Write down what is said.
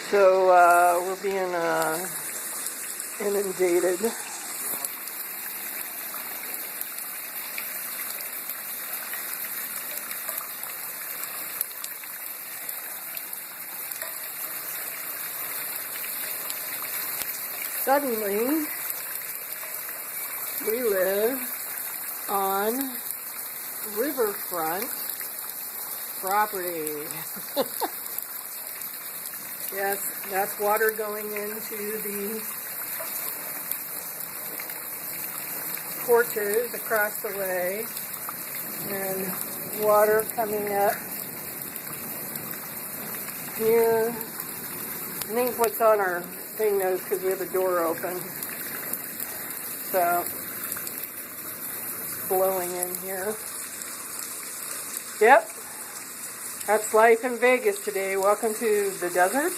So we're being inundated. Suddenly, we live on riverfront property. Yes, that's water going into the porches across the way, and water coming up near, I think what's on our thing knows because we have a door open. So, it's blowing in here. Yep, that's life in Vegas today. Welcome to the desert.